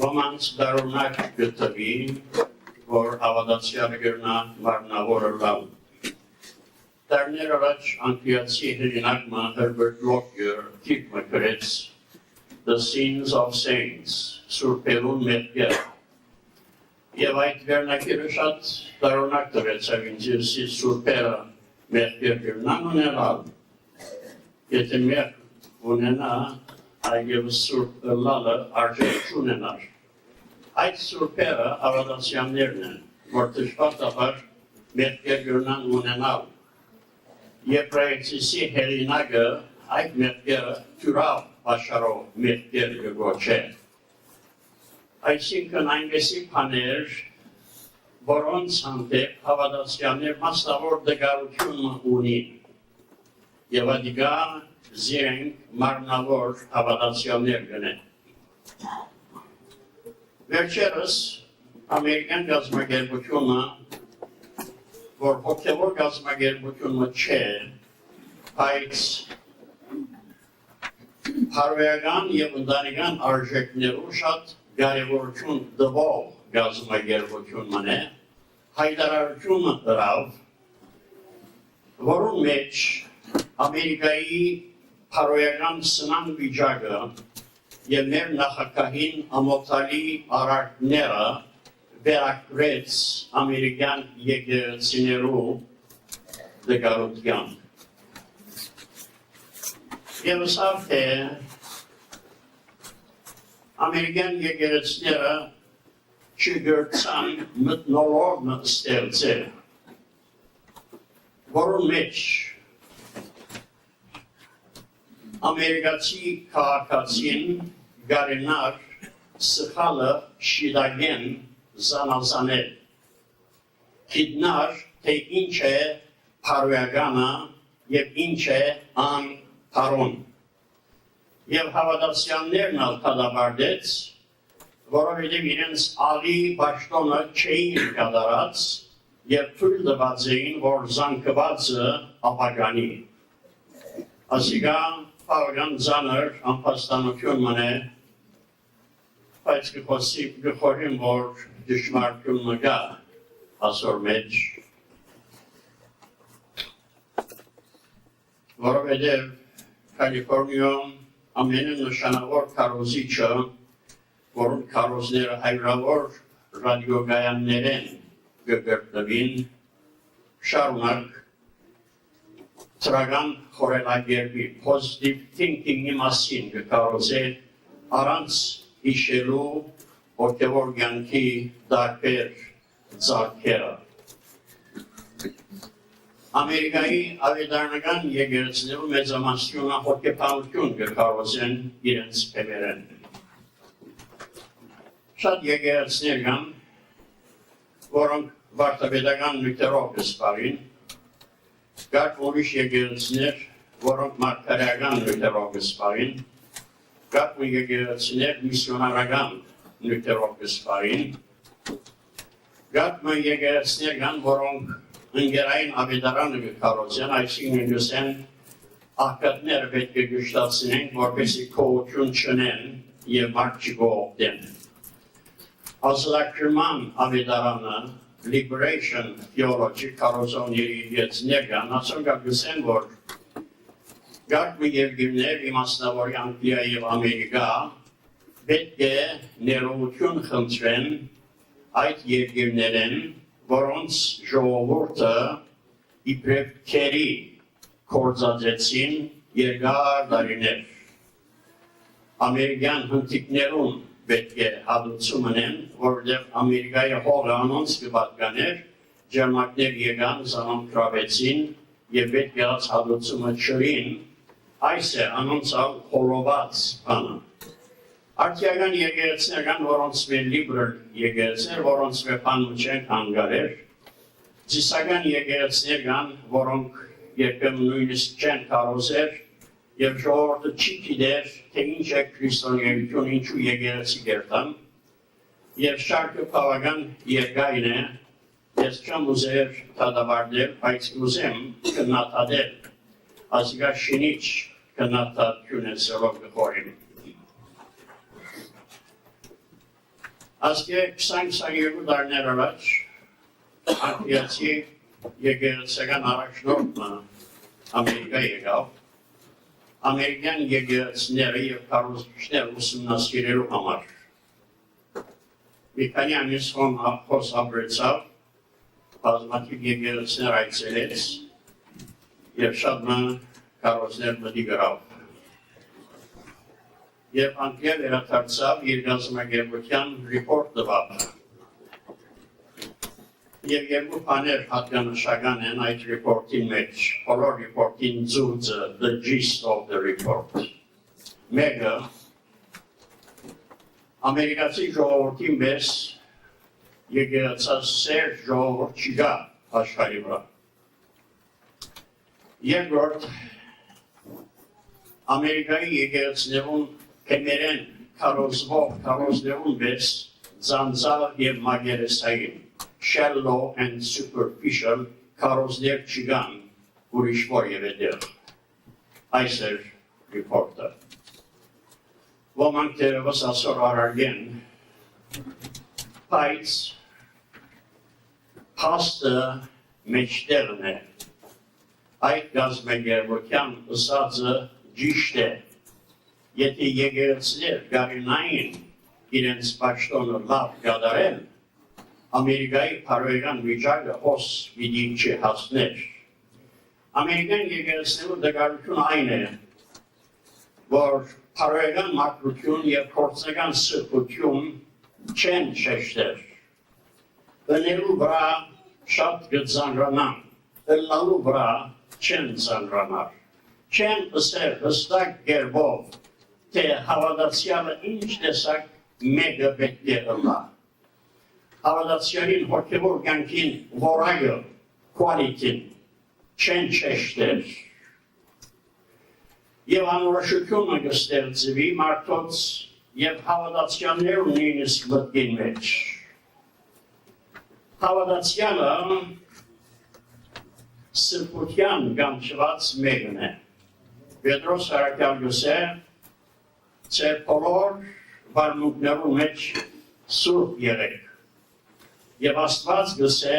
Ոմանց դարունակ գտվի, որ հավատացյալը գրնա մարմնավորը լավ։ Դարներ առաջ անգլիացի հեղինակ Herbert Lockyer թիպը գրեց The Sins of Saints, սուրբերուն մեղքեր։ Եվ այդ վերնակիրը շատ դարունակ տվեցավ ինձ սուրբերը մեղքեր գրնան ունենալ։ Եթե մեղք ունենա, այգևս սուրբ լալը արժեք ունենար։ Այդ սուրբերը հավատացյալներն են, որ դժբախտաբար մեղքեր գրնան ունենալ։ Եբրայեցիսի հեղինակը այդ մեղքերը թյուրավ աշխարհով մեղքեր կգոչե։ Այսինքն այնպիսի բաներ, որոնց հանդեպ հավատացյալներ մասնավոր դգարություն ունին, եւ ադիգա զենք մարմնավոր հավատացյալներ գնեն։ Վերջերս ամերիկյան գազམ་ագերբությունը, որ հոգևոր գազམ་ագերբությունը չէ, բայց հարվեական եւ ընտանեկան արժեքներով շատ կարևորություն տվող գազམ་ագերբությունն է, հայտարարությունը դրավ, որում մեջ Ամերիկայի հարվեական սնան վիճակը եւ մեր նախագահին ամոթալի արարքները վերագրեց ամերիկյան եկեղեցիներու դգարության։ Եվ ասավ թե ամերիկյան եկեղեցիները չգրցան մթնոլորտը ստեղծել, որում մեջ ամերիկացի քաղաքացին գարենար սխալը շիդագեն զանազանել, գիտնար թե ինչ է փարոյականը եւ ինչ է անփարոն։ Եվ հավատացյալներն ալ կադաբարդեց, որովհետև իրենց ալի պաշտոնը չէին կատարած եւ թույլ տված էին, որ զանգվածը ապագանի։ Ասիկա բավական ծանր անպաստանություն մնե, բայց կխորհեմ, որ դժվարություն կա ասոր մեջ, որովհետև Կալիֆորնիայում ամենանշանավոր քարոզիչը, որոնք քարոզները հայրավոր ռադիոգայաններ են գտնվին, շարունակ ծրական խորելագերբի positive thinking-ի մասին կքարոզել առանց հիշելու հոգևոր կյանքի տարբեր ձեռքերը։ Ամերիկայի ավետարանական եկեղեցիներու մեծամասնությունը հոգեբանություն կքարոզեն իրենց բևերեն։ Շատ եկեղեցիներ կան, որոնք վարդապետական նյութերով կսպարին, կան ուրիշ եկեղեցիներ, որոնք մարգարեական նյութերով կսպարին, կան եկեղեցիներ միսիոնարական նյութերով կսպարին, կան եկեղեցիներ կան, որոնք ընկերային ավետարանը կքարոզեն, այսինքն գսեն աղքատները պետք է գշտացնենք, որպեսզի քողություն չնեն եւ մարդ չգողոպտեն։ Ազատագրման ավետարանը Liberation Theology քարոզողների եկեղեցիներ կան, ասոնք գսեն, որ գարկ երկիրներ իմասնավորի Անգլիա եւ Ամերիկա պետք է ներողություն խնդրեն այդ երկիրներեն, որոնց ժողովուրդը իբրև քերի կործածեցին երկար տարիներ։ Ամերիկյան հնդիկներուն պետք է հատուցում ունեն, որովհետև Ամերիկայի հողը անոնց կպատկաներ, ջերմակներ եկան, զանոնք գրավեցին եւ պետք է հատուցումը չրին, այս է անոնց խորոված բանը։ Արտիական եկեղեցիներ կան, որոնց մեր լիբրալ եկեղեցիներ, որոնց մեր բանը չեն հանգարեր, ծիսական եկեղեցիներ կան, որոնք երբեմն նույնիսկ չեն կարոզեր, եւ ժողովուրդը չի գիտեր, թե ինչ է քրիստոնեություն, ինչու եկեղեցի կերտան, եւ շարքը բավական երկայն է, ես չեմ ուզեր դադարել, բայց ուզեմ քննադատել, ասիկա շինիչ քննադատություն է սրով գխորին։ Ասկե 20-22 դարներ առաջ անգլիացի եկեղեցական առաջնորդը Ամերիկա եկավ, ամերիկյան եկեղեցիները և կառուցիչները ուսումնասիրելու համար։ Մի քանի ամիս խոս ապրեցավ, բազմաթիվ եկեղեցիներ այցելեց և շատ կառույցներ մտի գրավ։ Երբ Անգլիա վերադարձավ, իր կազմակերպության ռիպորտ տվավ։ Եվ երկու բաներ հատկանշական են այդ ռիպորտի մեջ, բոլոր ռիպորտին զուգը, the gist of the report։ Մեկը, ամերիկացի ժողովրդի մեզ եկեղեցասեր ժողովուրդ չկա աշխարհի վրա։ Երկրորդ, Ամերիկայի եկեղեցիներում կեմերեն քարոզներում մեզ ձանձավ և մագերեսային, shallow and superficial քարոզներ չկան ուրիշ որևէտեղ։ Այս էր ռիպորտը։ Ոմանք դեռևս այսօր արագեն, բայց փաստը մեջտեղն է։ Այդ կազմակերպության ըսածը ճիշտ է։ Եթե եկեղեցիներ գարինային իրենց պաշտոնը լավ կատարեն, Ամերիկայի փարոյական վիճակը հոս պիտի չհասներ։ Ամերիկյան եկեղեցիներու դժվարությունը այն է, որ փարոյական մաքրություն և փորձական սրբություն չեն շեշտել։ Բնելու վրա շատ կծանրանան, ըլլալու վրա չեն ծանրանար։ Չեն ըսել հստակ կերպով, թե հավատացյալը ինչ տեսակ մեկը պետք է ըլլա։ Հավատացյալին հոգևոր կյանքին որակը, quality-ն չեն շեշտել։ Եվ անորոշությունը կստեղծվի մարդոց և հավատացյալներու նույնիսկ մտքին մեջ։ Հավատացյալը սրբության կանչված մեկն է։ Պետրոս Արաքյալյոս է, ձեր բոլոր վարմունքներու մեջ սուրբ եղեք։ Եվ Աստված գսե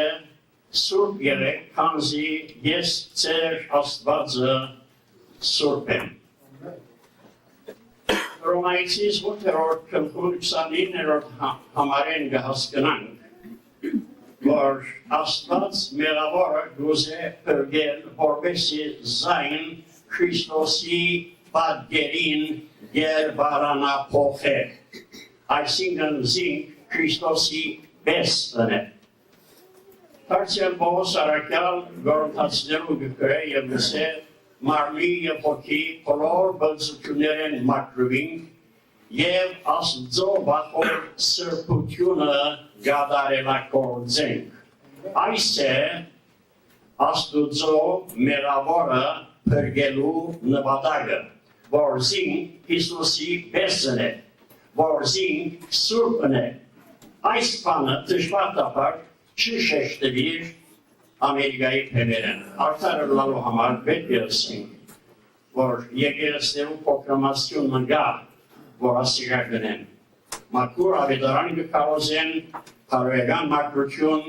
սուրբ եղեք, քանզի ես ձեր Աստվածը սուրբ եմ։ Ռոմայացիս 8-րդ գլխում 29-րդ համարեն կհասկանանք, որ Աստված մեղավորը գուզե փրկել, որպեսզի զայն Քրիստոսի պատկերին երբարանափոխե։ Այսինքն զինք Քրիստոսի պես բնե։ Դարձյալ Պողոս Արաքյալ Գորընթացիներու գրե և գսե մարմնի և հոգի բոլոր բնություններեն մաքրվինք և Աստծո բախոր սրբությունը գադարելակորձենք։ Այս է Աստուծո մեղավորը փրկելու նպատակը, որ զինք Հիսուսի պեսն է, որ զինք սուրբն է։ Այս բանը դժբախտաբար չշեշտվիր Ամերիկայի փեներեն։ Արդարը լալու համար պետք է ասենք, որ եկեղեցիներու փոքրամասնությունը կա, որ ասիգա գնեն։ Մաքուր ավետարան կկարոզեն, փարոյական մաքրություն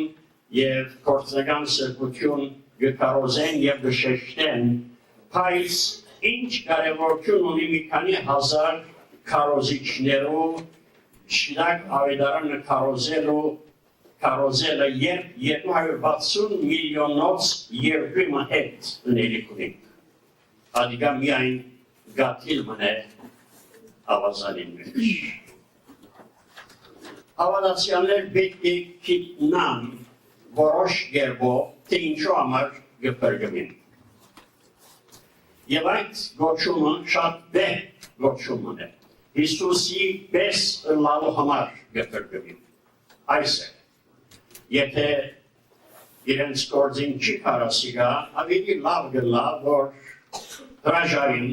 և գործնական սրբություն կկարոզեն և կշեշտեն, բայց ինչ կարևորություն ունի մի քանի հազար քարոզիչներու շիդակ ավետարանը քարոզելը երբ 260 միլիոնոց երկրի հետ ներիք ունի։ Ադիգա միայն գաթիլ մնե ավազանին մեջ։ Հավատացյալներ պետք է գիտնան որոշ կերպով, թե ինչու համար կփրկվին։ Եվ այդ գոչումը շատ վեհ գոչումն է։ Հիսուսի պես ըլլալու համար կփրկվին։ Այս է։ Եթե իրենց գործին չի կարասիգա, ավելի լավ գլա, որ հրաժարին,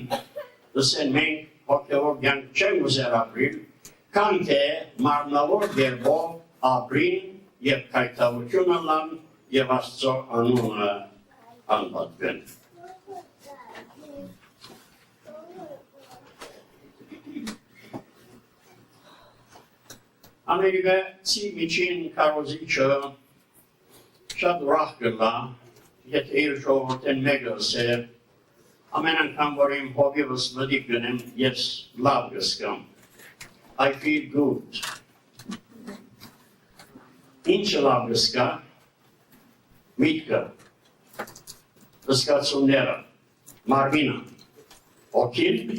դսեն մենք հոգևոր կյանք չենք ուզեր ապրիլ, քան թե մարմնավոր կերպով ապրին և քայքավություն ըլլան և Աստծո անունը անպատվեն։ Ամերիկացի միջին քարոզիչը շատ ուրախ կլա, եթե իր ժողովրդին մեկը ասեր, ամեն անգամ որ իմ հոգևս մտիկ գնեմ, ես լավ կզգամ. I feel good. Ինչը լավ կզգա, միտքը, զգացումները, մարմինը, հոգին.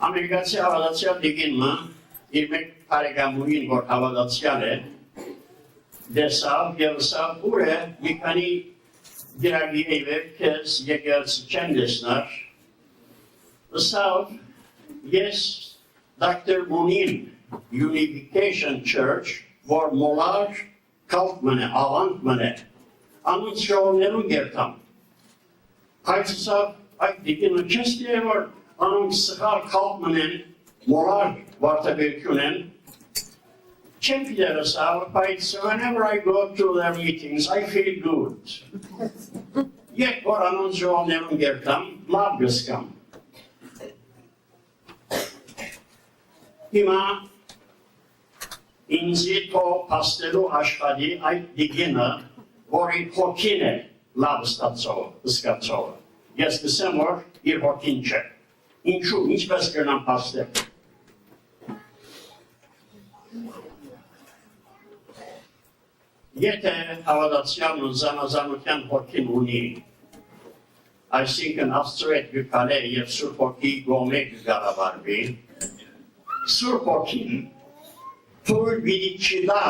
Ամերիկացի հավատացյալ դիգինը իր մեկ բարեկամուհին, որ հավատացյալ է, դեսավ և ասավ, ուր է մի քանի դիրագի էվեր քեզ եկեղեցի չեմ տեսնար, ասավ, ես Dr. Munin Unification Church, որ մոլար կալտ մնե, ավանք մնե, անունց ժողովներում գերտամ։ Բայց ասավ, այդ դիգինը չես դե, որ անոնք սխալ կալտ մնեն, մոլար վարտաբերություն են, չեմ գիտեր ասավ, բայց whenever I go to their meetings, I feel good. Եկ որ անոնց ժողովներում գերտամ, լավ գսկամ։ Հիմա ինձի թող պաստելու աշխարհի այդ դիգինը, որի հոգին է լավ զգացողը։ Ես կսեմ, որ իր հոգին չէ։ Ինչու, ինչպես կրնամ պաստել։ Եթե հավատացյալն ու զանազանության հոգին ունի, այսինքն Աստծո հետ գկալե և Սուրբ Հոգի գոմե կգարավարվի, Սուրբ Հոգին թույլ պիտի չտա,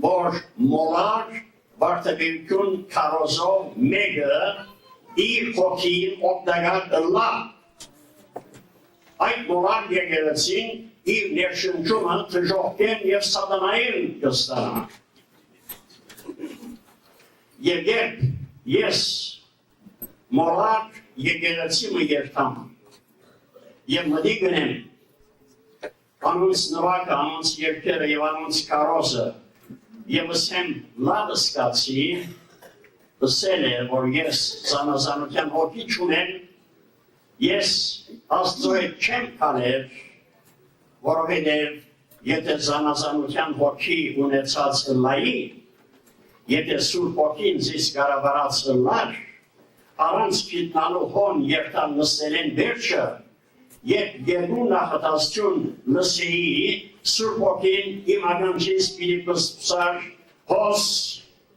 որ մոլար վարտաբերություն քարոզող մեկը իր հոգին օգտակար կլա։ Այդ մոլար եկեղեցին իր ներշնչումը թժողկեն և սատանային կստանա։ Եվ երբ ես մոլար եկեղեցիմը երթամ և մտի գնեմ անոնց նվակը, անոնց երկերը և անոնց քարոզը և ասեմ լավ զգացի, ասել է, որ ես զանազանության հոգի չունեմ, ես Աստծո հետ չեմ քալեր, որովհետև եթե զանազանության հոգի ունեցած լայի, եթե Սուրբ Հոգին զիս կառավարած լար, առանց գիտնալու հոն երթան նստելեն վերջը, երբ երկու նախատասություն լսեի, Սուրբ Հոգին իմ ականջից պիտի պսպսար, հոս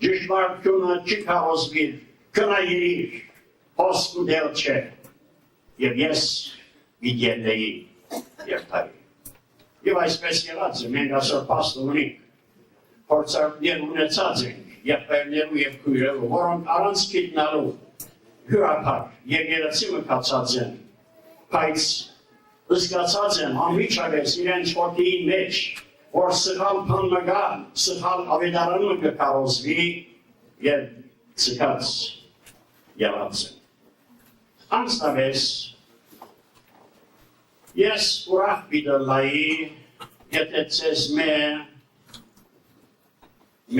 ճշմարտությունը չի քարոզվիր, կնայիրիր, հոս կուդել չէ, և ես գիտենեի երթայի։ Եվ այսպես եղած է, մենք ասոր պաստը ունենք, փորձարկներ ունեցած ենք, եղբայրներու և քույրերու, որոնք առանց գիտնալու հյուրապար եկեղեցի մկացած են, բայց զգացած են անմիջապես իրենց հոգիի մեջ, որ սխալ բան մգա, սխալ ավետարանը կկարոզվի և ցկած եղած են։ Անցնապես ես ուրախ պիտի լայի, եթե ձեզ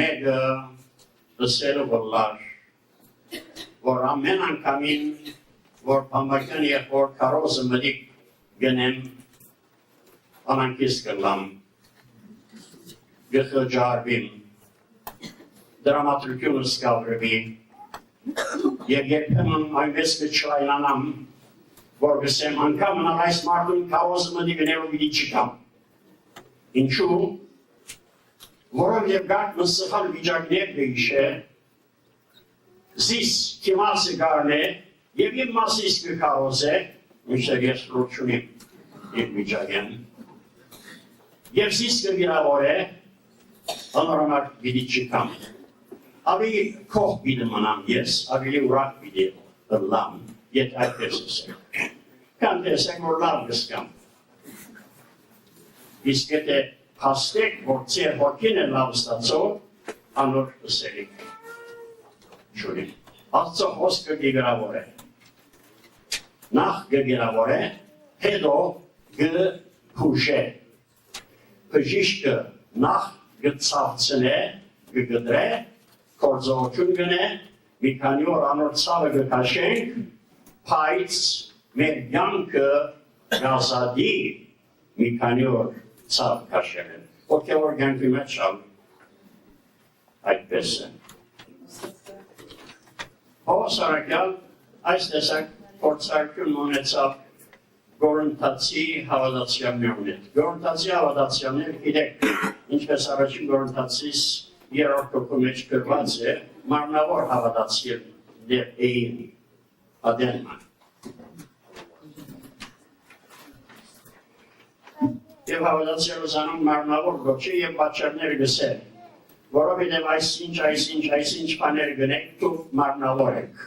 մեկը ասելու որ ամեն անգամին, որ բամբակյան և որ քարոզը մտիկ գնեմ, անանկիս կլամ, գխջարվիմ, դրամատրությունը սկավրվի, և երբեմն այնպես կչլայնանամ, որ գսեմ անգամն այս մարդուն քարոզը մտիկ գնելու պիտի չկամ։ Ինչու, որովհետև գարկ սխալ վիճակներ կհիշե, զիս կիմասը գարն է, և իմ մասիս կքարոզ է, միշտեղ ես լուր չունիմ իմ վիճակեն, և զիս կվիրավոր է, անորոմար պիտի չկամ։ Ավելի քող պիտի մնամ ես, ավելի ուրախ պիտի լամ, ետ այդպես ասեմ։ Կան տեսեք, որ լավ գսկամ։ Իսկ եթե փաստեք, որ ձեր հոգին է լավ ստացող, անոր ասելիք չունիմ։ Աստծո խոսքը գերավոր է։ Նախ գերավոր է, հետո գփուշե։ Բժիշկը նախ գծավցնե, գգդրե, կորձողություն գնե, մի քանի օր անոր ցավը գքաշենք, բայց մեր յանքը գազադի մի քանի օր ցավ քաշել են։ Ոգևոր կյանքի մեջ այդպես է։ Պողոս Արաքյալ այս տեսակ փորձարկություն ունեցավ Գորընթացի հավատացյալներն հետ։ Գորընթացի հավատացյալներ գիտեք, ինչպես առաջին Գորընթացիս երրորդ գլխի մեջ գրված է, մարմնավոր հավատացյալներ էին ադենման։ Եվ հավատացյալը զանում մարմնավոր գոչի եւ պատճառներ գսել, որովհետեւ այսինչ բաներ գնեք, դուք մարմնավոր եք։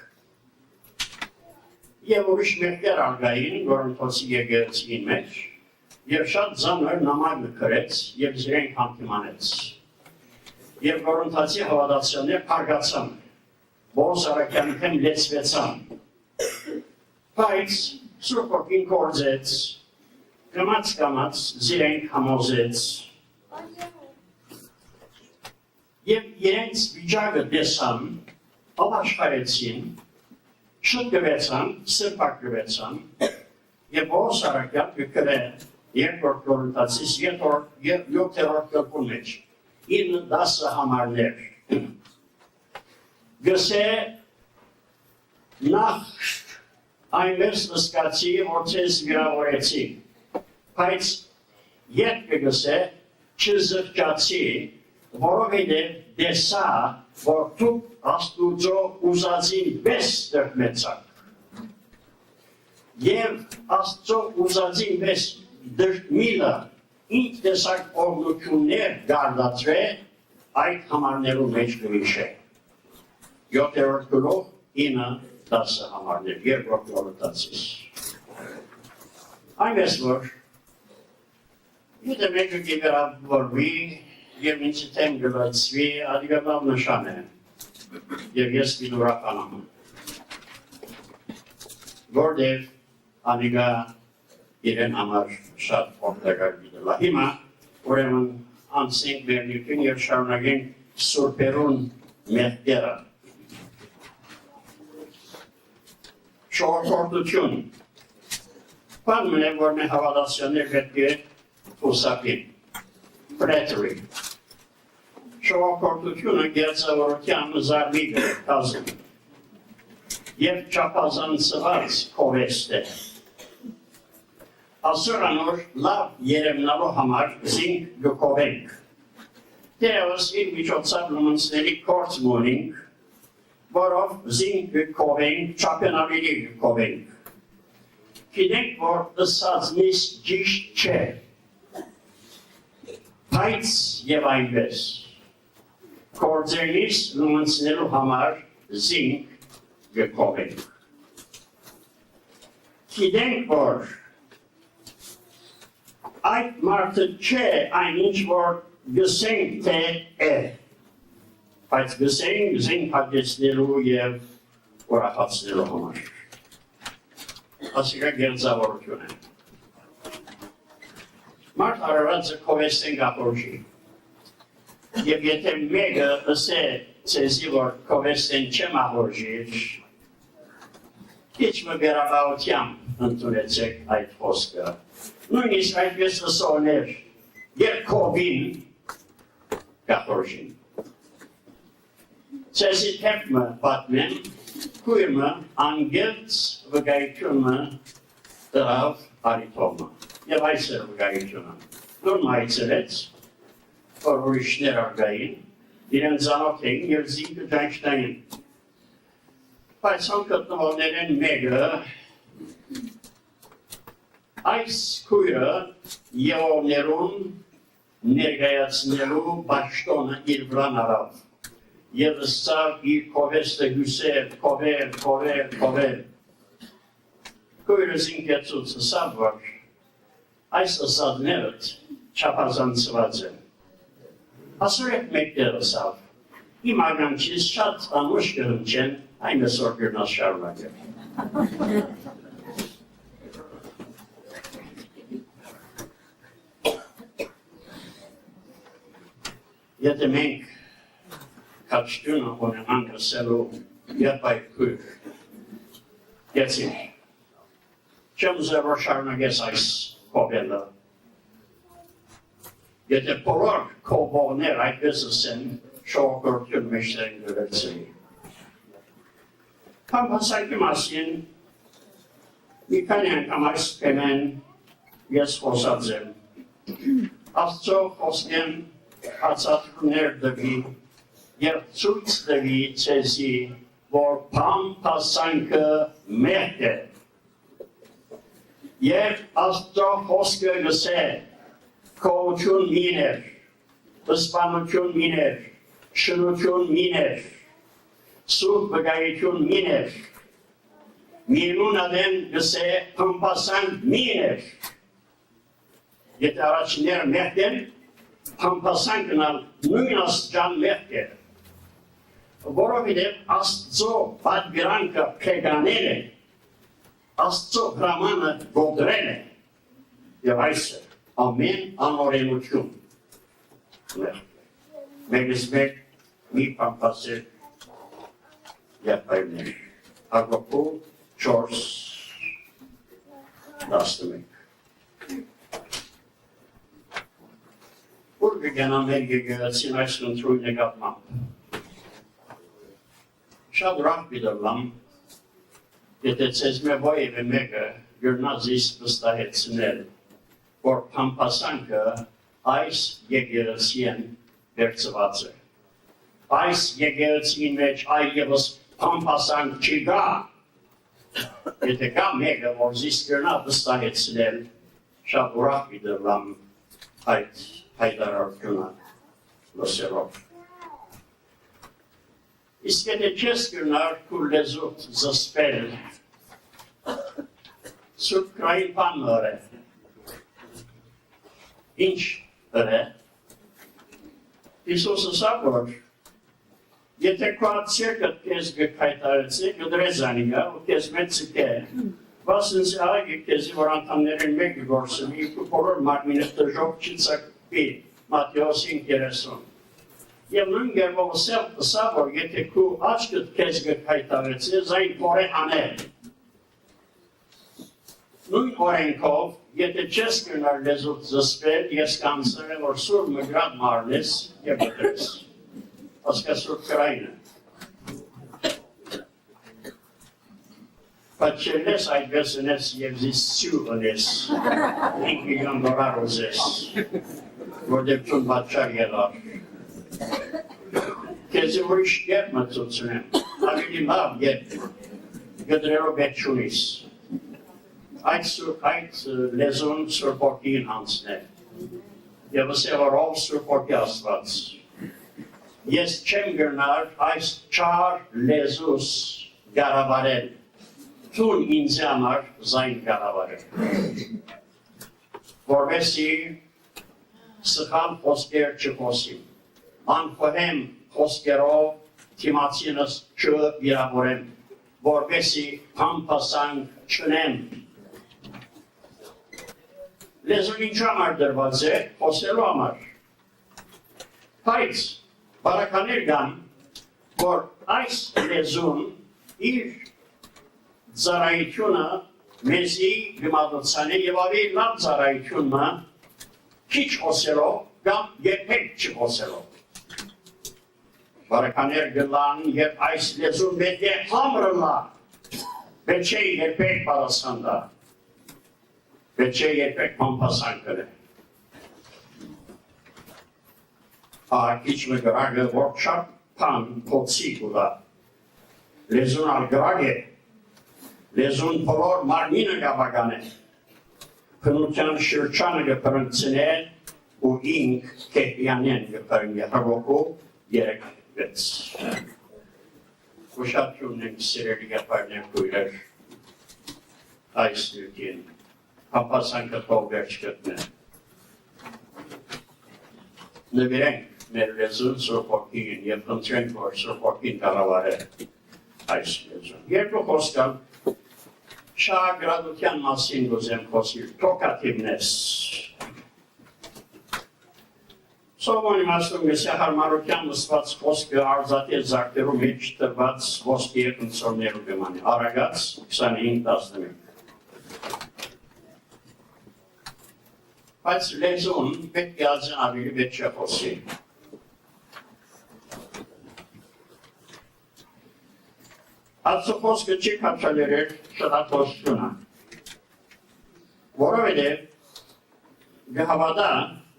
Եվ ուրիշ մեղքեր արգային Գորընթացի եկեղեցի մեջ, եւ շատ ծանր նամակ գրեց եւ զրենք հանդիմանեց։ Եվ Գորընթացի հավատացյալներ փարգացան, Պողոս Արաքյալի դեմ լեցվեցան։ Բայց Սուրբ Ոգին կործեց, կամաց զրենք համոզեց։ Եվ իրենց վիճակը տեսան, ապաշխարեցին, շտկվեցան, սրբակվեցան, եւ Պողոս Արաքյալը գրե երկրորդ Գորընթացիս 7-րդ գլխի մեջ 9-10 համարներ։ Գսե նախ այնպես նստացի, որ ցես վիրավորեցի, բայց երբ կգսե չզղջացի, որովհետեւ դեսա, որ դուք Աստուծո ուզածին պես դրմեցաք։ Եվ Աստծո ուզածին պես դրմիլը ինչ տեսակ օրնություններ գարդացվե այդ համարներու մեջ գրիշե։ 7-րդ գլուխ 9-10 համարներ, երկրորդ Գորընթացիս։ Այնպես որ եթե մեկը կվերավորվի եւ ինձ թեմ գլացվի, ադիգաբավ նշան է։ Եվ ես վիդուրականամ։ Որտև անիգա իրեն համար շատ օգտակար գիտելա։ Հիմա ուրեմն անցնենք վերնիկին եւ շարունակենք սուրբերուն մեղքերը։ Շողոքորդություն։ Բանն է, որ մեր հավատացյալներ պետք է խուսափին։ Pretery. Շողոքորդությունը գերձավորության զարմիգ է կազմ և չապազանցված կովեստ է։ Ասուրանոր լավ երեմնալու համար զինք գկովենք։ Դերևս իր միջոցով լմնցների կորց մոնինք, որով զինք գկովենք, չապենավիլի գկովենք։ Գիտենք, որ ըսածնից ճիշտ չէ, բայց և այնպես։ Կորձերից լմնցնելու համար զինք գկովենք։ Գիտենք, որ այդ մարդը չէ այնինչ, որ գսենք թե է, բայց գսենք զինք հագեցնելու և ուրախացնելու համար։ Ասիկա գերձավորություն է։ Մարդ արարածը կովեստ են գապորժի։ Եվ եթե մեկը ըսե ցեզի, որ կովեստ են չեմ աղորժիր, քիչ մգերաբավությամբ ընդունեցեք այդ խոսքը։ Նույնիսկ այդպես ըսողներ, երբ կովին գապորժին։ Ցեզի թեպմը պատմեմ, կույրմը անգերց վգայությունը տղավ արիթոմը։ Եվ այս էր վգայությունը։ Նորմ այցրեց, որ ուրիշներ արգային, իրեն ծանոթ էին և զինքը ճանչտային։ Բայց հոն գտնվողներ են մեկը, այս կույրը եվովներուն ներգայացնելու բաշտոնը իր վրան արավ և ըսցավ իր կովեստը հյուսեր, կովեր։ Կույրը զինքեցուց ըսավ, որ այս ըսադներըտ չապազանցված են։ Ասուր եք մեկտեր ըսավ, իմ ագանչից շատ անուշ կրում չեն, այնպես որ գրնաս շարունակել։ Եթե մենք կապշտյունը ունենան գսելու երբ այդ կույր, գեցինք, չեմ ուզեր որ շարունակես այս կոպելը, Եթե բոլոր կողողներ այդպես ասեն, շողոքորություն մեջտեղին գվերցեի։ Համբասակի մասին մի քանի անգամ այս կեմեն ես խոսած եմ։ Աստծո խոսքեմ հացատուներ դվի և ցույց տվի ցեզի, որ փամփասանքը մեղք է։ Եվ Աստծո խոսքը գսե քոություն միներ, սպանություն միներ, շնություն միներ, սուրբ բգայություն միներ, միևնույն ադեն գսե փամփասանք միներ։ Եթե առաջինները մեղք են, փամփասանքն նույն աստիճան մեղք է։ Որովհետև Աստծո պատվիրանքը փեգանել է, Աստծո հրամանը գոդրել է, և այս է ամեն անօրենություն մեղք է։ Մեկս մեկ մի փամփասել եղբայրներ, Հակոբու 4:11։ Որ կգանամ մեր եկեղեցին այս ընտրույն նկատմամբ։ Շատ ուրախ պիտեմ, եթե ցեզ մե որևէ մեկը գտնա զիս վստահեցնել, որ փամփասանքը այս եկեղեցին վերցված է։ Այս եկեղեցին մեջ այլևս փամփասանք չկա։ Եթե կա մեկը, որ զիս գտնա վստահեցնել, շատ ուրախ պիտեմ այդ հայտարարությունը լսելով։ Իսկ եթե չես գնար քու լեզուդ զսպել, սուրբ կրային բաններ է։ Ինչ է։ Հիսուսը ասավ, որ եթե քո ացյակդ քեզ գկայտարեցի, գդրեզանիգա, ու քեզ մեծ կե, վասնս այգի քեզի, որ անդամներին մեկը գործվի, ու բոլոր մարմինը դժող չծակվի, Մատթեոս 5:30։ Եվ նույն գերբով ասավ, որ եթե քու աչքդ քեզ գկայտարեցի, զայն փորե անել։ Նույն օրենքով, եթե չես գնար լեզուդ զսպել, ես կանցել եմ, որ սուրբ մգրատ մարնես և գտրես։ Ասկա սուրբ կրայինը։ Պատչելես այդպես ընես և զիս սյու ընես, 5 միլիոն դոլար ուզես, որ դեպչուն պատչար եղար։ Քեզի ուրիշ գետ մծուցնեմ, ավելի լավ գետ գտրելով ետ չունիս։ Այդ լեզուն սուրբորդին հանցնել, և ասե, որ ով սուրբորդի աստված։ Ես չեմ գրնար այս չար լեզուս գարավարել, թուն ինձ համար զայն գարավարել։ Որվեսի սխալ խոսքեր չխոսիմ, անխոհեմ խոսքերով թիմացինս չվիրավորեմ, որվեսի փամփասանք չնեմ։ Լեզուն ինչ համար դրված է, խոսելու համար։ Բայց բարականեր կան, որ այս լեզուն իր ծառայությունը մեզի գմադոցան է և ավելի լավ ծառայությունը քիչ խոսելով կամ երբեք չխոսելով։ Բարականեր գլան և այս լեզուն պետք է համրը լա, պետք չէ երբեք պատասխանდა, պետք չէ երբեք փամփասանք կրել։ Քիչ մը գրագը որ շատ պան փոցի կուլա, լեզուն ալ գրագ է, լեզուն բոլոր մարմինը գաբագան է, խնության շրջանը գպրնցնել ու ինք կեհյանեն գպրնգե հրոքու 3:6։ Ուշատյունն ենք սիրելի գապարնեն կույրեր այս նյութին, փամփասանքը թող վերջ գտնեն։ Նվիրենք մեր լեզուն սուրբորդին և խնդրենք, որ սուրբորդին կառավարել այս լեզուն։ Երկու խոսքալ շահագրադության մասին գուզեմ խոսիլ, թոքատիվնես։ Սովորի մասում գսե հարմարության նսված խոսքը արզատի զարկերու մեջ տրված ոսկի ընծորներու գմանի, արագած 25:11։ բայց լեզուն պետք է ազան ավելի պետք է խոսի։ Աստծո խոսքը չի քաշալերել շատախոսությունը, որովհետև գհավադա,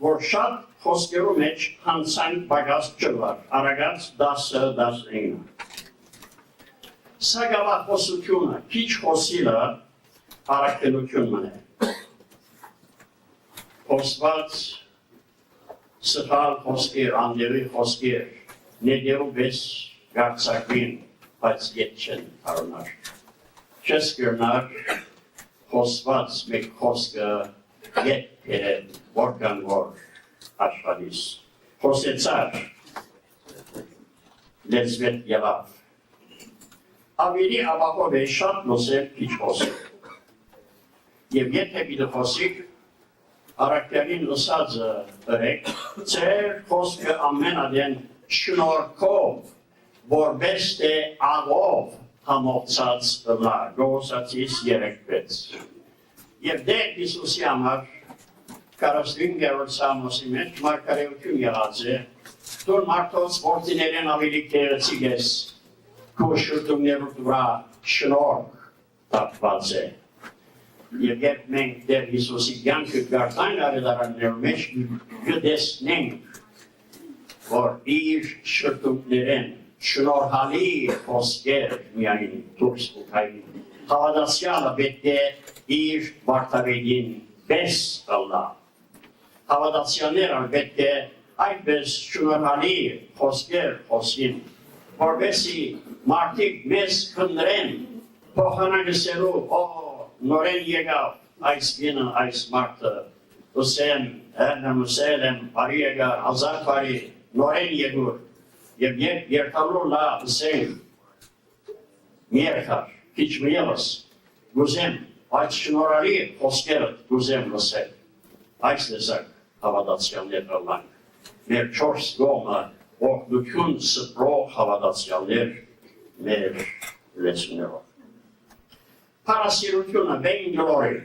որ շատ խոսքերու մեջ հանցանք բագած չլար, արագած 10-19։ Սա գավախոսությունը, քիչ խոսիլը արագտելություն մնե։ Խոսված սխալ խոսքեր, անդերի խոսքեր, ներերու բես գարցակին, բայց ետ չեն հարոնար։ Չես կրնար խոսված մեկ խոսքը ետ է որքան որ աշխարհիս։ Խոսեցար լեզվետ ելավ։ Ավելի ապահով է շատ լոսել քիչ խոսել։ Եվ եթե պիտի խոսիկ, առակտերին լսածը ըրեք, ձեր խոսքը ամենադեն շնորհքով, որպես թե աղով համոծած լա, Գողոսացիս 3:6։ Եվ դեր Հիսուսի համար 45-րդ Սամոսի մեջ մարգարեություն եղած է, դուր մարդոց որդիներեն ավելի գեղեցիկ ես, քո շուրթումներուդ վրա շնորհք տապված է։ Եվ երբ մենք դեր Հիսուսի կյանքը գարտային արեդարաններու մեջ գտեսնենք, որ իր շրթունքներեն շնորհալի խոսքեր միայն դուրս ուտային, հավատացյալը պետք է իր վարդապետին պես ըլլա։ Հավատացյալները պետք է այդպես շնորհալի խոսքեր խոսին, որպեսզի մարդիկ մեզ քննեն, փոխանակելու նորեն եկավ այս գինը, այս մարդը, ուսեմ, հերնամուսել եմ, բարի եկար, հազար բարի, նորեն եկուր, և երկալու լա, ուսեմ, մի երկար, քիչ մի ևս, գուզեմ, այդ շնորհալի խոսքերը գուզեմ լսել, այս լեզակ հավատացյալներ ըլլանք, մեր չորս գոմը, օգնություն սպրող հավատացյալներ մեր լեզուներով։ Parasirությունը բեն գլորի։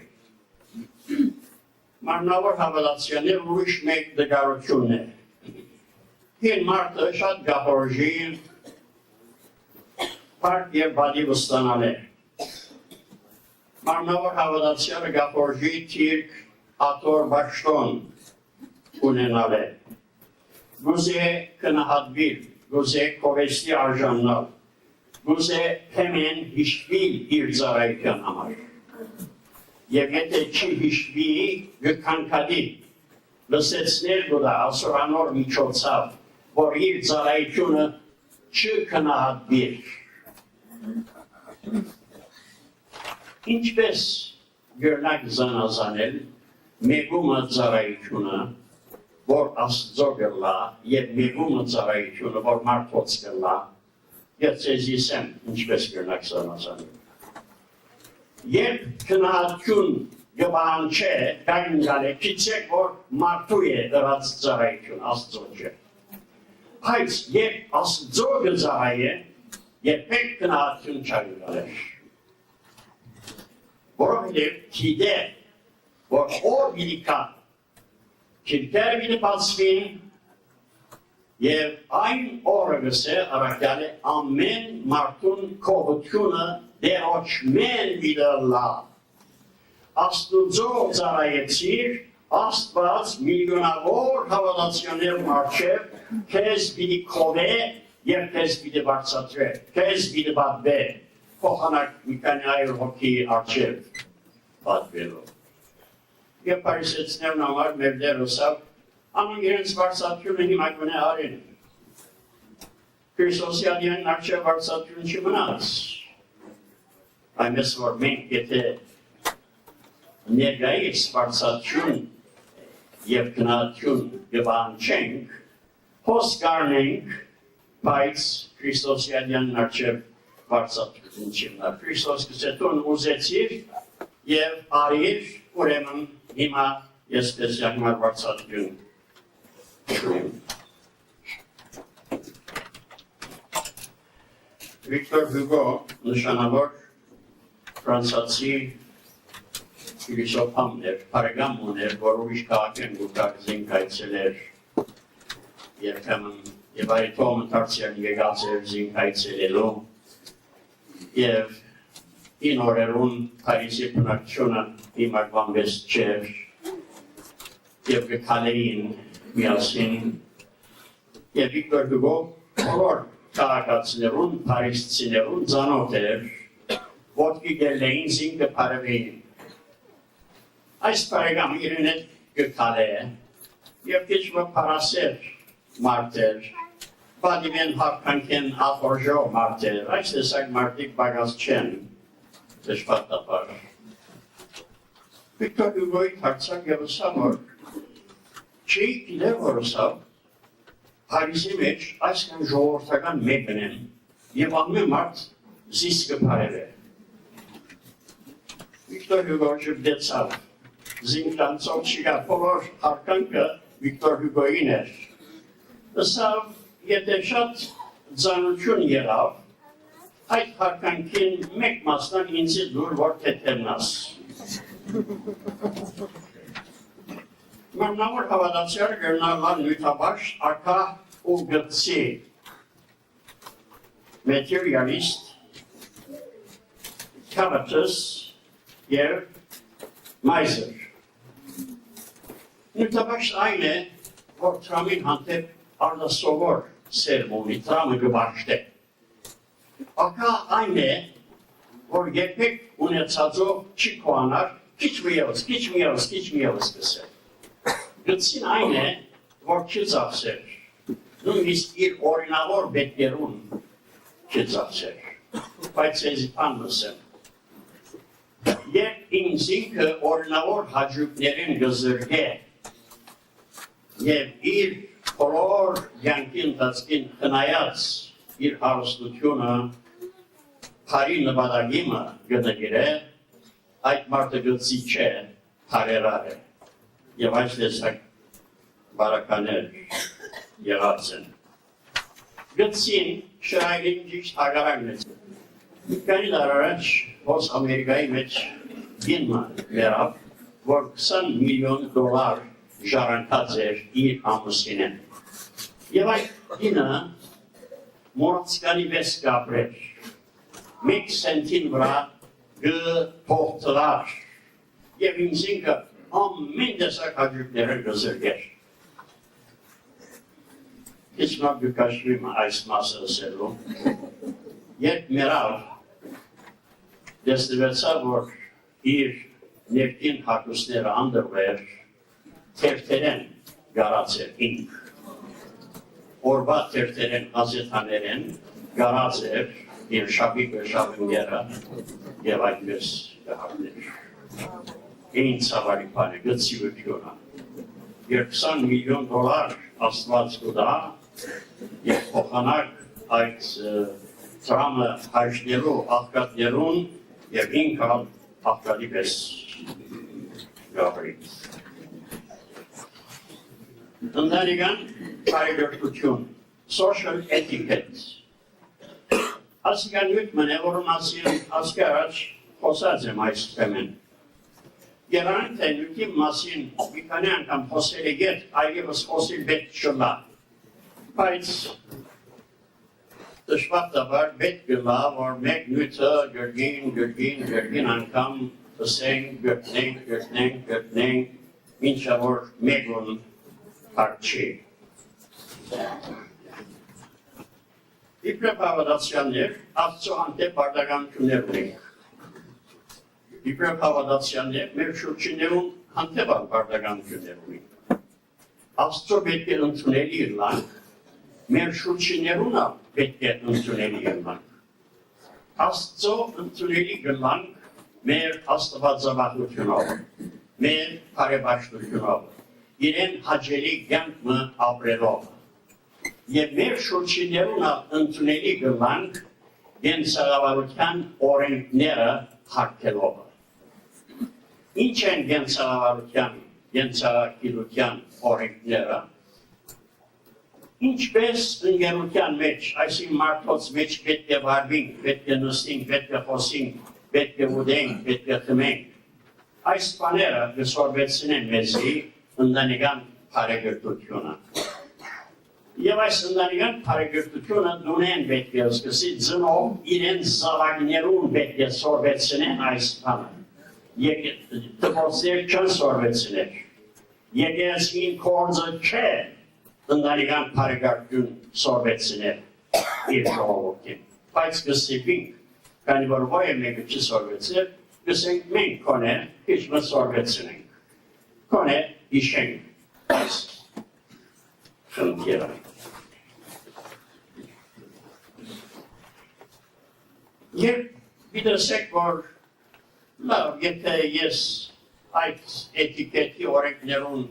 Մարմնավոր հավատացյալներ ուրիշ մեկ դգարություն է։ Հին մարդը շատ գախորժի պարկ և բադի վստանալ է։ Մարմնավոր հավատացյալը գախորժի թիրք ատոր բաշտոն ունենալ է։ Գուզե կնահատվիր, գուզե կովեստի արժաննալ, գուզե հեմեն հիշվի իր ծառայության համար։ Եվ եթե չի հիշվի, գքանքադի, լսեցներ գուդա ասորանոր միջոցավ, որ իր ծառայությունը չկնահատվիր։ Ինչպես գրնակ զանազանել մեգումը ծառայությունը, որ Աստծո գլա, և մեգումը ծառայությունը, որ մարդոց գլա, և ձեզ իսեմ ինչպես գրնակ զանազանել։ Երբ կնահատություն գբան չէ, կային գալե, կիցեք, որ մարդու է դրած ծառայություն, Աստծո չէ։ Բայց երբ Աստծո գծառայ է, երբեք կնահատություն չային գալեր։ Որովհետև գիտե, որ օր գիտիկա, քիրքերը գիտի բացվին, և այն օրը գսե առակյալ է ամեն մարդուն կողությունը դերոչ մեն վիդալլա։ Աստուծո ծառայեցիր, Աստված միլիոնավոր հավատացյալներ մարչև, քեզ պիտի քովե և քեզ պիտի բարձրացվե, քեզ պիտի պատվե, փոխանակ մի քանի այլ հոգի առջև պատվելով։ Եվ փարիսեցիներն համար մեր դերոսավ ամեն իրենց բարձրացությունը հիմա գոնե արին։ Քրիստոսի ադյան առջև բարձրացություն չմնաց։ Այնպես որ մենք եթե ներկայիս բարձրացություն և գնահատություն գբանչենք, հոս կառնենք, բայց Քրիստոսի ադյան առջև բարձրացություն չմնա։ Քրիստոս գսետուն ուզեցիր և արիր, ուրեմն հիմա ես քեզ համար բարձրացություն Victor Hugo, նշանավոր ֆրանսիացի Փիլիսոփաներ, բարեկամներ, որ ուրիշ քաղաքեն գուտակ զինքայցելեր երբեմն եւ այդ թողը դարձյալ եկած էր զինքայցելելու եւ in orerun Փարիզի բնակչությունը իմակվանվեց չէր եւ կքալեին միասին եւ Վիկտոր Հյուգո բոլոր քաղաքացիներուն, փարիզցիներուն ծանոթ էր ոտքի գելեին զինքը բարևեին այս բարեկամ իրեն հետ կքալե եւ քիչ մփարասեր մարտեր բադիմեն հապկանքեն ախորժո մարտեր այս տեսակ մարտիկ բագած չեն դժբախտաբար Վիկտոր Հյուգոյի հարցակ եւ սամոր չի գիտեր որ սա Փարիզի մեջ այսքան ժողովրդական մեկն են եւ ամեն մարդ զիսկ կփարել է Վիկտոր Հյուգոյը դեցավ զինքանցով չկա բոլոր հարկանքը Վիկտոր Հյուգոյին էր Սա եթե շատ ծանոթություն եղավ այդ հարկանքին մեկ մասնան ինձի դուր որ թեթերնաս Մարմնավոր հավատացյալ գերնալան նույթաբաշ արկա ու գծի materialist characters եւ miser նույթաբաշ այն է որ տրամին հանդեպ արդասովոր սերմոնի տրամը գբաշտ է արկա այն է որ երբեք ունեցածով չի կողանար քիչ միևս կսել Գծին այն է, որ չի ծախսեր, նույնիսկ իր օրինավոր բետերուն չի ծախսեր, բայց ես պան մսեմ։ Երբ ինձինքը օրինավոր հաջուկներին գզրգե և իր բոլոր յանքի ընթացքին խնայած իր հարստությունը փարի նպատակիմը գտնգիր է, այդ մարդը գծի չէ, փարերար է։ Եվ այս տեսակ բարականեր եղած են։ Գծին շրայրին ճիշտ հագարակն է։ Քանի դար առաջ հոս Ամերիկայի մեջ գինը վերավ, որ 20 միլիոն դոլար ժառանգած էր իր ամուսինեն։ Եվ այդ գինը մորացկանի վես կապրեր, մեկ սենտին վրա գփոխտլար և ինձինքը ամեն տեսակ հաջուկները գզրգեր։ Քիչ մատ գկաշվիմ այս մասը ասելու, երբ մերավ դեսնվեցավ, որ իր ներքին հակուսները անդրվեր, թերթերեն գարած էր ինք, օրվա թերթերեն ազետաներեն գարած էր իր շապիկը շապինգերը և այդպես գահարներ։ Էին ծավալի պանը, գծի վկյոնը, երբ 20 միլիոն դոլար աստված կուդա և փոխանակ այդ տրամը հաշնելու աղկատներուն և ինքը աղկատի պես գավրի։ Ընտանիքան կարիգրտություն, social etiquette, ասիկան յուտ մնե, որում ասին ասկի առաջ խոսած եմ այս թեմեն։ Գերանք թե նույնքի մասին մի քանի անգամ խոսել է գետ, այլևս խոսել պետք չլա։ Բայց դժբախտաբար պետք գլա, որ մեկ նույթը գրգին անգամ ասենք, գրտնենք, մինչա որ մեկուն հարկ չի։ Իբրև հավատացյաններ, Աստծո հանդեպ պարտականություններ ունենք։ Իբրև հավատացյաններ, մեր շուրջիներուն հանդեպ պարտականություններ ունենք։ Աստծո պետք է ընդունելի ըլլանք, մեր շուրջիներունը պետք է ընդունելի ըլլանք։ Աստծո ընդունելի գլանք մեր աստվածավախությունով, մեր բարեբաշխությունով, իրեն հաճելի կյանքը ապրելով։ Եվ մեր շուրջիներունը ընդունելի գլանք գենցաղավարության օրենքները հարգելով։ Ինչ են գենցաղագիտության օրենքները։ Ինչպես ընկերության մեջ, այսին մարդոց մեջ պետք է վարվենք, պետք է նստենք, պետք է խոսենք, պետք է ուտենք, պետք է խմենք։ այս բաները կսորվեցնեն մեզի ընտանեկան բարեգործությունը։ Եվ այս ընտանեկան բարեգործությունը դունեն պետք է սկսի ծնող իրենց զավակներուն պետք է սորվեցնեն այս բանը։ Դպրոցներ չեն սորվեցնել։ Եկեղեցին կորձը չէ ընտանեկան բարեգործություն սորվեցնել իր ժողովրդին։ Բայց կսիպինք, քանի որ ոյը մեկը չսորվեցնել, կսենք մենք կոնե քիչ սորվեցնենք։ Կոնե իշենք այս խնդիրը։ Եվ գիտեսեք, որ լավ, եթե ես այդ էտիկետի օրենքներուն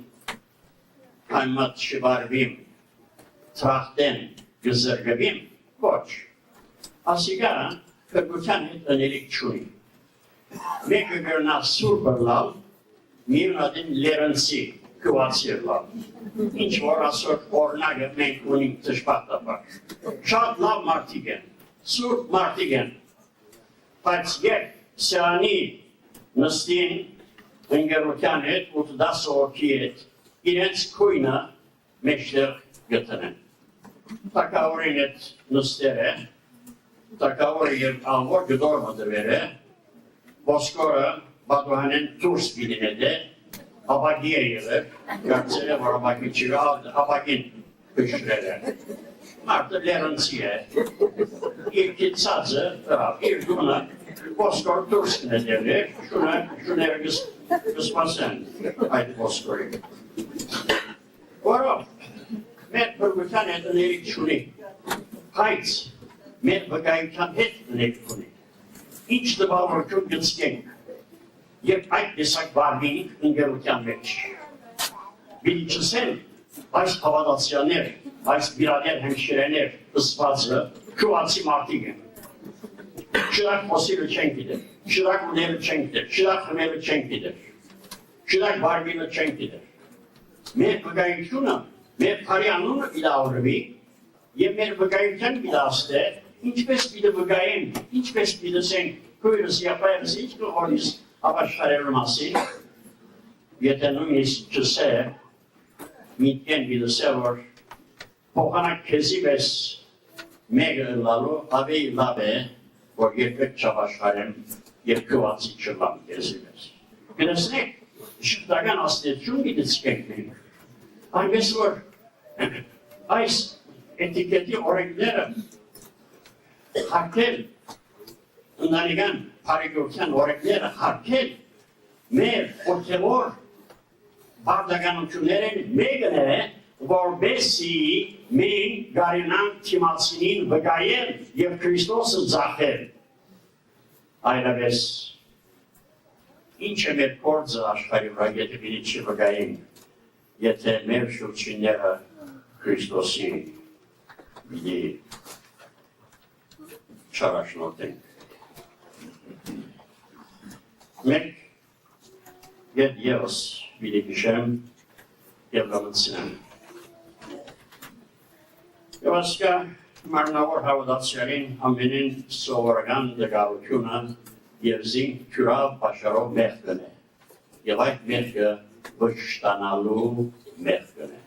այնմատ շվարվիմ, թրախտեն գզրգվիմ, ոչ։ Ասիկա կրգության հետ ընելիք չունի։ Մեկը գրնա սուրբը լավ, միրն ադին լերնցի կվացիր լավ։ Ինչ որ ասոր օրնագը մենք ունիմ տշպատապար։ Շատ լավ մարդիկ են, սուրբ մարդիկ են, բայց երբ սյանի նստին ընգերության հետ, ու դասորդի հետ, իրենց կույնը մեջտեղ գտնեն։ Տակավորին հետ նստեր է, տակավորը և անվոր գդորմը դվեր է, ոսկորը բատուհանեն դուրս բիլինել է, ապագի է եղել, կարծել է, որ ապագի չիվա, ապագին կշրել է։ Մարդը լերնցի է, իր կիցածը, իր դունը, ոսկոր դուրս կնետել է, շուները կսպասեն այդ ոսկորին։ Որով, մեր բրգության հետ ըներիք չունի, բայց մեր վկայության հետ ըներիք ունի։ Ինչ դպավորություն գծկենք, երբ այդ տեսակ բարվինք ընգերության մեջ։ Բիլի չսեն, այս հավատացյաներ, այս բիրադեր հեմշիրեներ ըսվածը կուացի մարդիկ են։ Շրակ խոսիլը չենք գիտեր, շրակ ունելը չենք գիտեր, շրակ խմելը չենք գիտեր, շրակ բարվինը չենք գիտեր։ Մեր վկայությունը, մեր բարի անունը իլավորվի և մեր վկայության իլաստե, ինչպես պիտը վկայեմ, ինչպես պիտըսենք կույրս յապայրս ինչ կողորիս ապաշխարելու մասին, եթե նույնիսկ չսե, միտքեն պիտըսե, որ փոխանակ քեզի պես մեկը լալու ավելի լավ է, որ երբեք չապաշխարեմ և կվացի չլամ քեզի պես։ Գնացնեք, շպտական աստեցություն գիտեցկենք մենք, այնպես որ այս էտիկետի օրենքները հարկել, ընտանեկան բարեգործության օրենքները հարկել մեր օգտավոր բարդականություններն մեկն է, որբեսի մենք գարինանք թիմացինին վկայել և Քրիստոսը ձախել։ Այլապես, ինչ է մեր կործը աշխարի վրա, եթե պիտի չվկայենք, եթե մեր շուրջինները Քրիստոսի պիտի չարաշնորհենք։ Մենք ետ ևս պիտի քշեմ և լամնցնեմ։ Եվ ասկա մարմնավոր հավատացյալին ամենին սովորական դգարությունը և զինք քյուրավ պաշարով մեղքն է։ Եվ այդ մեղքը վշտանալու մեղքն է։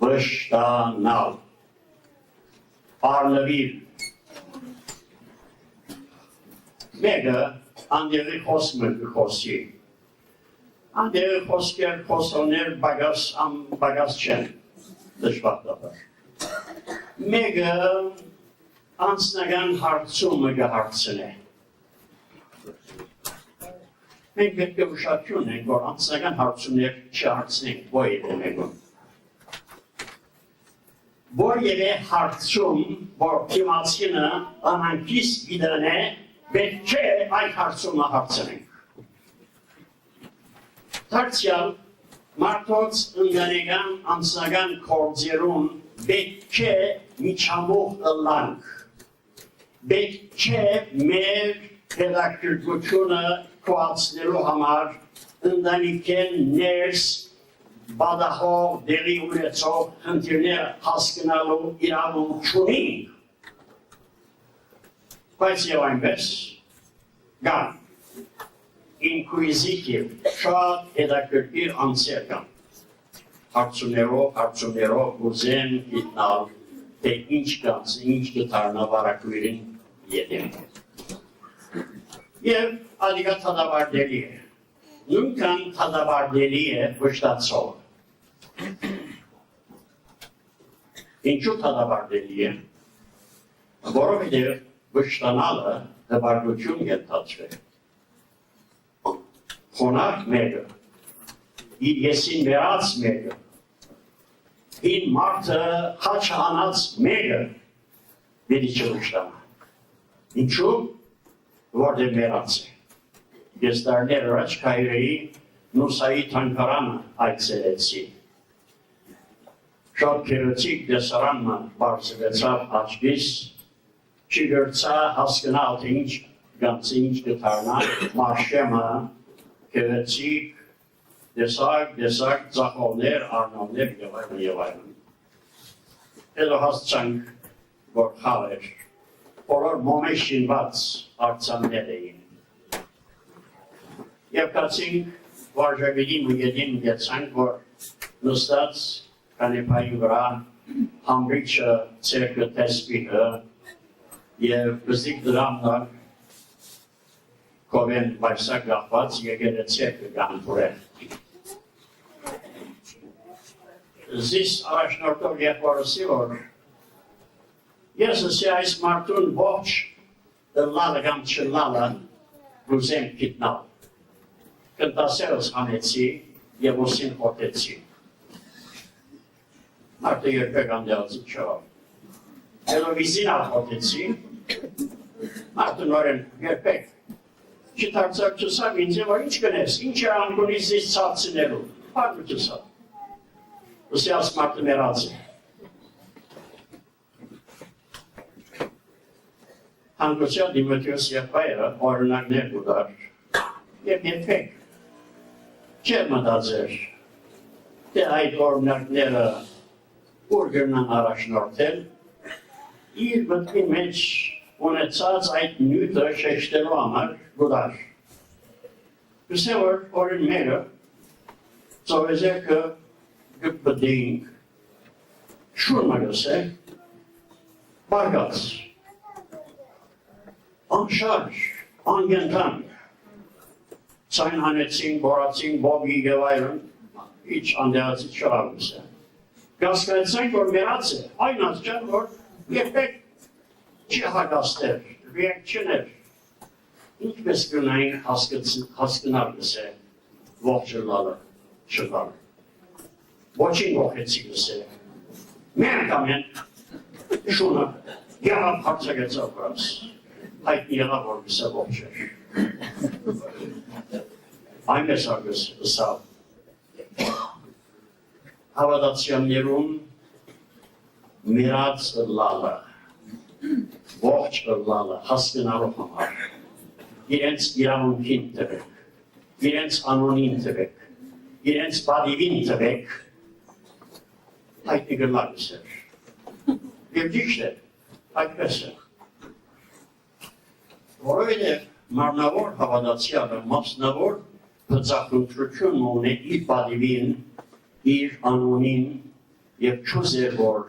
Վշտանալ, արնվիլ։ Մեկը անդեղի խոսքը կխոսի։ Անդեղի խոսքեր, խոսոներ բագաս չեն, դժբախտաբար։ Մեկը անձնական հարցումը կհարցնե։ Մենք պետք է ուշադրություն ենք, որ անձնական հարցումներ չհարցնենք ոյևէ մեկում։ Որևէ հարցում, որ թիմացինը անհանգիստ գիտենե, պետք չէ այդ հարցումը հարցնենք։ Դարձյալ մարդոց ընտանեկան անձնական գործերում պետք չէ միջամուխ ըլլանք, պետք չէ մեր հետաքրքրությունը կոացնելու համար ընտանիքեն ներս բադախով դեղի ունեցող խնդիրները հասկանալու իրավունք չունենք, բայց և այնպես կան։ ինկվիզիտիվ, շատ հետաքրքիր անձեր կան։ Հարցումներով ուզեն գիտնալ, թե ինչ կանց, ինչ կդառնա վարակույրին ետին։ Եվ ադիգա թադավարդելի է։ Նույնքան թադավարդելի է վշտացող։ Ինչու թադավարդելի է, որովհետև վշտանալը հպարտություն ենթացվել։ Խոնարհ մեկը, իր եսին վերած մեկը, իր մարդը խաչ հանած մեկը պիտի չվշտանա։ Ինչու, որտեղ վերած է։ Ես տարիներ առաջ Կայրեի Նուսայի թանգարանը այցելեցի։ Շատ գեղեցիկ տեսարանը բարձրացավ աչքիս, չգրծա հասկանալ թե ինչ գանց ինչ կդառնա, մարշեմը գեղեցիկ, տեսակ, ծախողներ, առնավներ եւ այլն։ Հետո հասցանք, որ խաղ էր, բոլոր մոմե շինված արձաններ էին։ Եվ կացինք, վարժագետին ու գետին գեցանք, որ նստած կանեպայի վրա համրիչը, ցերկը, տեսպիհը եւ բզիկ դրամնար կովեն բայսակ գաղված եկել է ցերկը գանպուրել։ Զիս առաջնորդով եղբորսի որ ես ասի այս մարդուն ողջ լալը կամ չլալը գուզեմ գիտնալ։ Կնտասերս հանեցի եւ ուսին խոտեցի։ Մարդը երբեք անդեղացի չավ։ Հետո վիզին ախոտեցի, մարդը նորեն երբեք չդարձակ չսավ ինձ որ ինչ կնես, ինչ է անգունից զիս ծացնելու, պարդու չսավ։ Ուսի աս մարդը մերած է։ Հանգուցյա Դիմոթեոս եղբայրը օրինակներ ուդար եւ երբեք չեր մտածեր, թե այդ օրինակները ուր գրնան առաջնորդել, իր մտքի մեջ ունեցած այդ նյութը շեշտելու համար գուդար։ Գսե որ օրին մերը ծովեզերքը գպդեինք, շուրմը գսե, բարգած, անշարժ, անգենտան, ցայն հանեցին, բորացին, բոգի եւ այլն, իչ անդեղացի չարավս է։ Գասկացանք, որ մերած է, այն ասջան, որ երբեք չի հագաստեր, վիենք չներ։ Ինչպես գնային հասկնար գսե, ողջը լալը, չլալը։ Ոչին ողեցի գսե։ Մենք ամեն, շունը, եղավ հարցագեցավ վրաս, հայտ եղավ որ գսե ողջ էր։ Այնպես արգս ըսավ։ Հավատացյաններում մերած լալը, ողջ լալը, հասկնալու համար, իրենց իրավունքին տվեք, իրենց անոնին տվեք, իրենց բադիվին տվեք, այդ նգրլալիս էր։ Եվ ճիշտ է, այդպես է։ Որովհետև մարմնավոր հավատացյալը մասնավոր բծախնդրություն ունի իր բադիվին, իր անոնին եւ չուզեր որ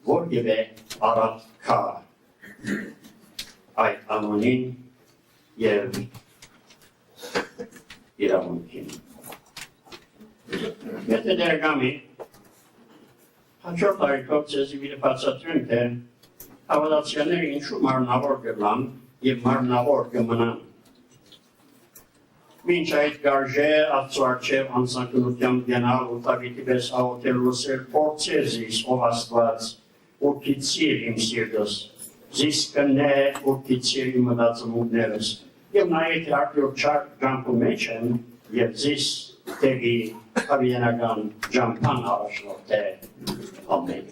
որևէ արատ կա այդ անոնին եւ իրավունքին։ Եթե դերգամի հաջորդ տարիքով ձեզի վիրը բացատրում թե հավատացյալները ինչու մարմնավոր կլան եւ մարմնավոր կմնան։ Մինչ այդ գարժե աղծուարչև անցանկնությամբ գենալ ու տավիտի պես աղոտել լուսել փորձեր զիս ով աստված ու կիցիր իմ սիրտս, զիս կնե ու կիցիր իմ մտածմունքներս եւ նայեք արդյոք չար ջամփու մեջ են եւ զիս տեղի հավիենական ջամփան առաջնորդ է։ Ամեն։